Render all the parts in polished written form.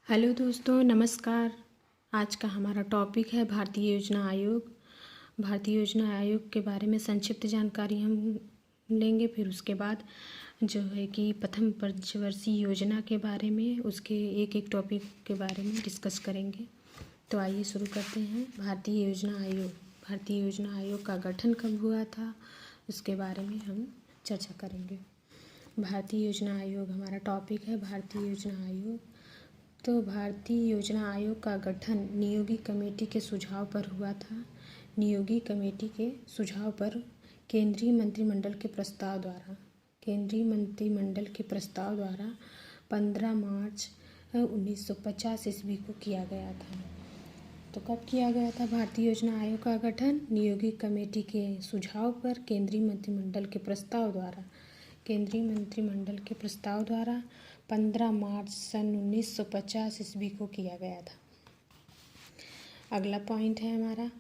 Hello दोस्तों, नमस्कार। आज का हमारा टॉपिक है भारतीय योजना आयोग। भारतीय योजना आयोग के बारे में संक्षिप्त जानकारी हम लेंगे। फिर उसके बाद जो है कि प्रथम पंचवर्षीय योजना के बारे में उसके एक एक टॉपिक के बारे में डिस्कस करेंगे। तो आइए शुरू करते हैं। भारतीय योजना आयोग। भारतीय योजना आयोग का गठन कब हुआ था उसके बारे में हम चर्चा करेंगे। भारतीय योजना आयोग हमारा टॉपिक है। भारतीय योजना आयोग। तो भारतीय योजना आयोग का गठन नियोगी कमेटी के सुझाव पर हुआ था। नियोगी कमेटी के सुझाव पर केंद्रीय मंत्रिमंडल के प्रस्ताव द्वारा 15 मार्च 1950 ईस्वी को किया गया था। तो कब किया गया था भारतीय योजना आयोग का गठन? नियोगी कमेटी के सुझाव पर केंद्रीय मंत्रिमंडल के प्रस्ताव द्वारा 15 मार्च सन 1950 ईस्वी को किया गया था। अगला पॉइंट है हमारा,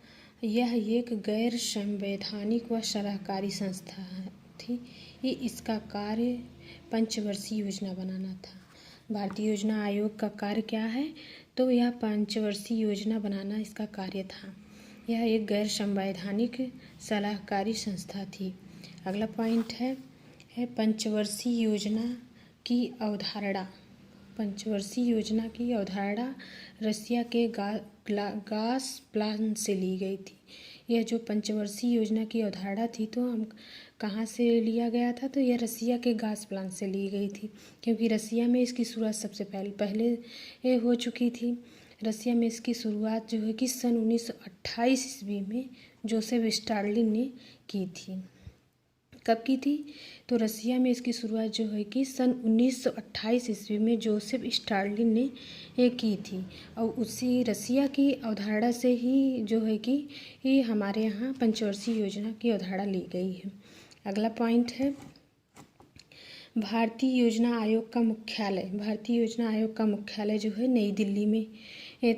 यह एक गैर संवैधानिक व सलाहकारी संस्था थी। इसका कार्य पंचवर्षीय योजना बनाना था। भारतीय योजना आयोग का कार्य क्या है? तो यह पंचवर्षीय योजना बनाना इसका कार्य था। यह एक गैर संवैधानिक सलाहकारी संस्था थी। अगला पॉइंट है पंचवर्षीय योजना की अवधारणा। पंचवर्षीय योजना की अवधारणा रसिया के गास प्लान से ली गई थी। यह जो पंचवर्षीय योजना की अवधारणा थी तो हम कहाँ से लिया गया था? तो यह रसिया के गास प्लान से ली गई थी, क्योंकि रसिया में इसकी शुरुआत सबसे पहले हो चुकी थी। रसिया में इसकी शुरुआत जो है कि सन 1928 ईस्वी में जोसेफ स्टालिन ने की थी। कब की थी? तो रसिया में इसकी शुरुआत जो है कि सन 1928 ईस्वी में जोसेफ स्टालिन ने की थी। और उसी रसिया की अवधारणा से ही जो है कि हमारे यहाँ पंचवर्षीय योजना की अवधारणा ली गई है। अगला पॉइंट है भारतीय योजना आयोग का मुख्यालय। भारतीय योजना आयोग का मुख्यालय जो है नई दिल्ली में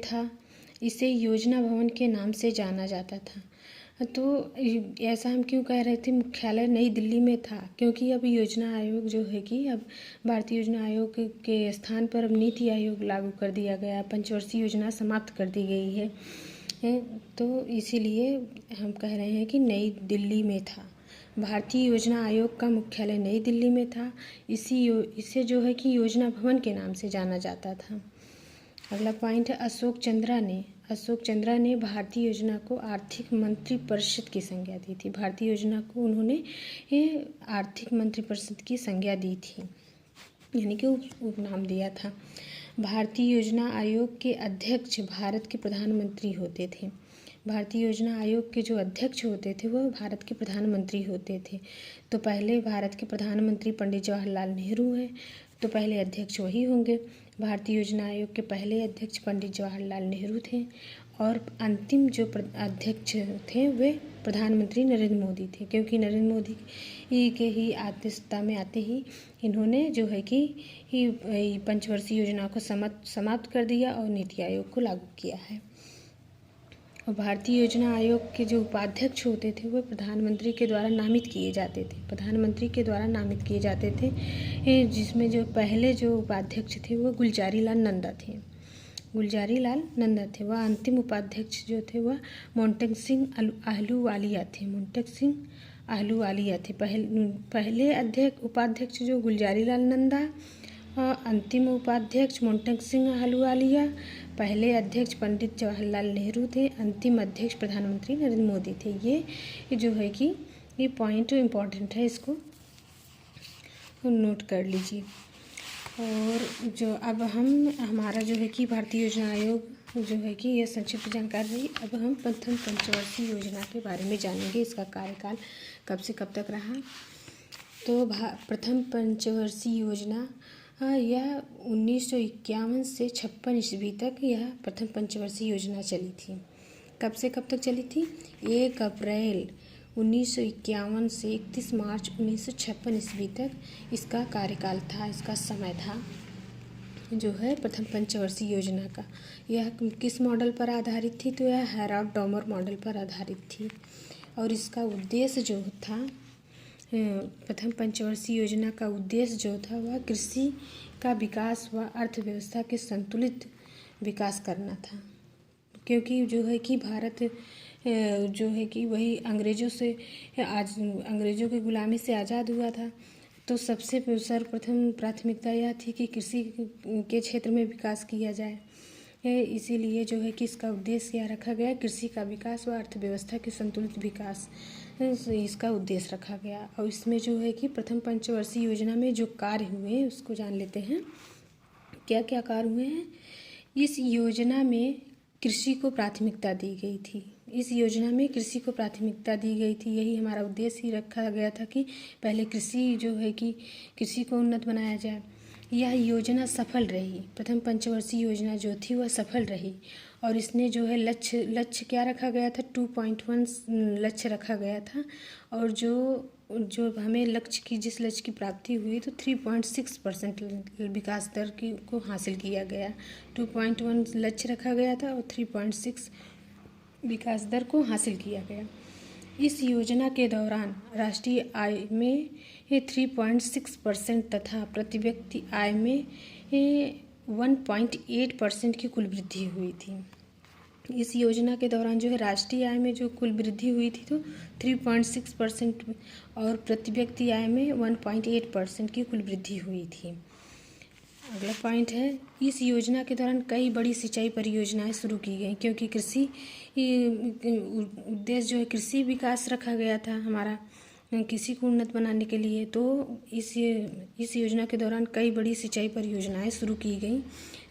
था। इसे योजना भवन के नाम से जाना जाता था। तो ऐसा हम क्यों कह रहे थे मुख्यालय नई दिल्ली में था? क्योंकि अब योजना आयोग जो है कि अब भारतीय योजना आयोग के स्थान पर अब नीति आयोग लागू कर दिया गया। पंचवर्षीय योजना समाप्त कर दी गई है। तो इसीलिए हम कह रहे हैं कि नई दिल्ली में था। भारतीय योजना आयोग का मुख्यालय नई दिल्ली में था। इसे जो है कि योजना भवन के नाम से जाना जाता था। अगला पॉइंट है अशोक चंद्रा ने भारतीय योजना को आर्थिक मंत्री परिषद की संज्ञा दी थी। भारतीय योजना को उन्होंने आर्थिक मंत्री परिषद की संज्ञा दी थी, यानी कि उपनाम दिया था। भारतीय योजना आयोग के अध्यक्ष भारत के प्रधानमंत्री होते थे। भारतीय योजना आयोग के जो अध्यक्ष होते थे वह भारत के प्रधानमंत्री होते थे। तो पहले भारत के प्रधानमंत्री पंडित जवाहरलाल नेहरू हैं, तो पहले अध्यक्ष वही होंगे। भारतीय योजना आयोग के पहले अध्यक्ष पंडित जवाहरलाल नेहरू थे और अंतिम जो अध्यक्ष थे वे प्रधानमंत्री नरेंद्र मोदी थे, क्योंकि नरेंद्र मोदी के ही सत्ता में आते ही इन्होंने जो है कि पंचवर्षीय योजना को समाप्त कर दिया और नीति आयोग को लागू किया है। और भारतीय योजना आयोग के जो उपाध्यक्ष होते थे वह प्रधानमंत्री के द्वारा नामित किए जाते थे। जिसमें जो पहले जो उपाध्यक्ष थे वह गुलजारी लाल नंदा थे। वह अंतिम उपाध्यक्ष जो थे वह मोंटेक सिंह आहलूवालिया थे। पहले उपाध्यक्ष जो गुलजारी लाल नंदा, अंतिम उपाध्यक्ष मोंटेक सिंह आहलूवालिया, पहले अध्यक्ष पंडित जवाहरलाल नेहरू थे, अंतिम अध्यक्ष प्रधानमंत्री नरेंद्र मोदी थे। ये जो है कि ये पॉइंट इम्पॉर्टेंट है, इसको नोट कर लीजिए। और जो अब हमारा जो है कि भारतीय योजना आयोग जो है कि यह संक्षिप्त जानकारी रही। अब हम प्रथम पंचवर्षीय योजना के बारे में जानेंगे। इसका कार्यकाल कब से कब तक रहा? तो प्रथम पंचवर्षीय योजना यह 1951 से 56 ईस्वी तक यह प्रथम पंचवर्षीय योजना चली थी। कब से कब तक चली थी? 1 अप्रैल 1951 से 31 मार्च 1956 ईस्वी तक इसका कार्यकाल था, इसका समय था जो है प्रथम पंचवर्षीय योजना का। यह किस मॉडल पर आधारित थी? तो यह हैराल्ड-डॉमर मॉडल पर आधारित थी। और इसका उद्देश्य जो था, प्रथम पंचवर्षीय योजना का उद्देश्य जो था वह कृषि का विकास व अर्थव्यवस्था के संतुलित विकास करना था। क्योंकि जो है कि भारत जो है कि वही अंग्रेज़ों की गुलामी से आज़ाद हुआ था। तो सबसे सर्वप्रथम प्राथमिकता यह थी कि कृषि के क्षेत्र में विकास किया जाए। इसीलिए जो है कि इसका उद्देश्य क्या रखा गया, कृषि का विकास व अर्थव्यवस्था के संतुलित विकास इसका उद्देश्य रखा गया। और इसमें जो है कि प्रथम पंचवर्षीय योजना में जो कार्य हुए हैं उसको जान लेते हैं। क्या क्या कार्य हुए हैं। इस योजना में कृषि को प्राथमिकता दी गई थी। इस योजना में कृषि को प्राथमिकता दी गई थी। यही हमारा उद्देश्य ही रखा गया था कि पहले कृषि जो है कि कृषि को उन्नत बनाया जाए। यह योजना सफल रही। प्रथम पंचवर्षीय योजना जो थी वह सफल रही और इसने जो है लक्ष्य क्या रखा गया था, 2.1 लक्ष्य रखा गया था। और जो हमें जिस लक्ष्य की प्राप्ति हुई तो 3.6% विकास दर को हासिल किया गया। 2.1 लक्ष्य रखा गया था और 3.6 विकास दर को हासिल किया गया। इस योजना के दौरान राष्ट्रीय आय में 3.6% तथा प्रति व्यक्ति आय में 1.8% की कुल वृद्धि हुई थी। इस योजना के दौरान जो है राष्ट्रीय आय में जो कुल वृद्धि हुई थी तो 3.6% और प्रति व्यक्ति आय में 1.8% की कुल वृद्धि हुई थी। अगला पॉइंट है, इस योजना के दौरान कई बड़ी सिंचाई परियोजनाएं शुरू की गई। क्योंकि कृषि उद्देश्य जो है कृषि विकास रखा गया था हमारा, कृषि को उन्नत बनाने के लिए। तो इस योजना के दौरान कई बड़ी सिंचाई परियोजनाएं शुरू की गई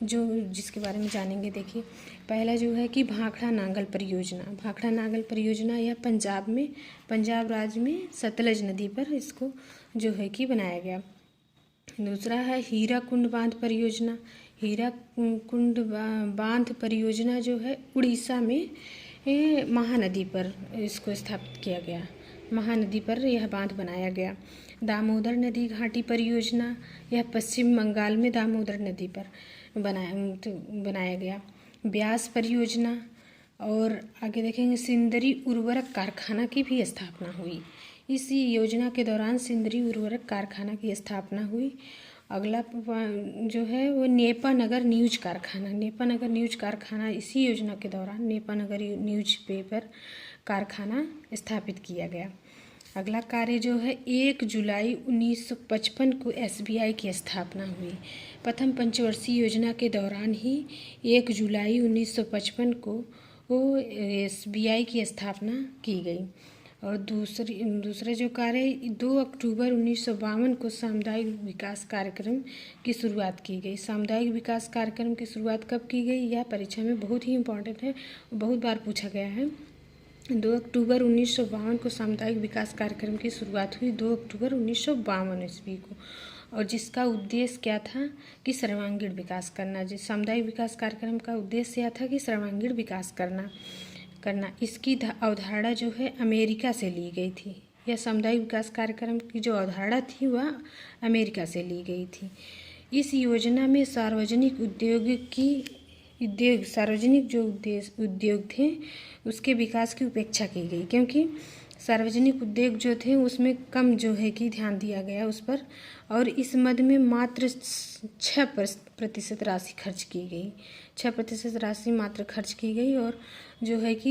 जिसके बारे में जानेंगे। देखिए, पहला जो है कि भाखड़ा नांगल परियोजना। भाखड़ा नांगल परियोजना यह पंजाब राज्य में सतलज नदी पर इसको जो है कि बनाया गया। दूसरा है हीराकुंड बांध परियोजना। हीराकुंड बांध परियोजना जो है उड़ीसा में महानदी पर इसको स्थापित किया गया। महानदी पर यह बांध बनाया गया। दामोदर नदी घाटी परियोजना, यह पश्चिम बंगाल में दामोदर नदी पर बनाया गया। ब्यास परियोजना और आगे देखेंगे सिंदरी उर्वरक कारखाना की भी स्थापना हुई। इस योजना के दौरान सिंदरी उर्वरक कारखाना की स्थापना हुई। अगला जो है वो नेपानगर न्यूज कारखाना इसी योजना के दौरान नेपानगर न्यूज पेपर कारखाना स्थापित किया गया। अगला कार्य जो है 1 जुलाई 1955 को SBI की स्थापना हुई। प्रथम पंचवर्षीय योजना के दौरान ही 1 जुलाई 1955 को SBI की स्थापना की गई। और दूसरा जो कार्य 2 अक्टूबर 1952 को सामुदायिक विकास कार्यक्रम की शुरुआत की गई। सामुदायिक विकास कार्यक्रम की शुरुआत कब की गई, यह परीक्षा में बहुत ही इम्पोर्टेंट है, बहुत बार पूछा गया है। 2 अक्टूबर 1952 को सामुदायिक विकास कार्यक्रम की शुरुआत हुई, 2 अक्टूबर 1952 ईस्वी को। और जिसका उद्देश्य क्या था कि सर्वांगीण विकास करना। जिस सामुदायिक विकास कार्यक्रम का उद्देश्य यह था कि सर्वांगीण विकास करना। इसकी अवधारणा जो है अमेरिका से ली गई थी। यह सामुदायिक विकास कार्यक्रम की जो अवधारणा थी वह अमेरिका से ली गई थी। इस योजना में सार्वजनिक जो उद्योग थे उसके विकास की उपेक्षा की गई। क्योंकि सार्वजनिक उद्योग जो थे उसमें कम जो है कि ध्यान दिया गया उस पर। और इस मद में मात्र 6% राशि खर्च की गई। 6% राशि मात्र खर्च की गई और जो है कि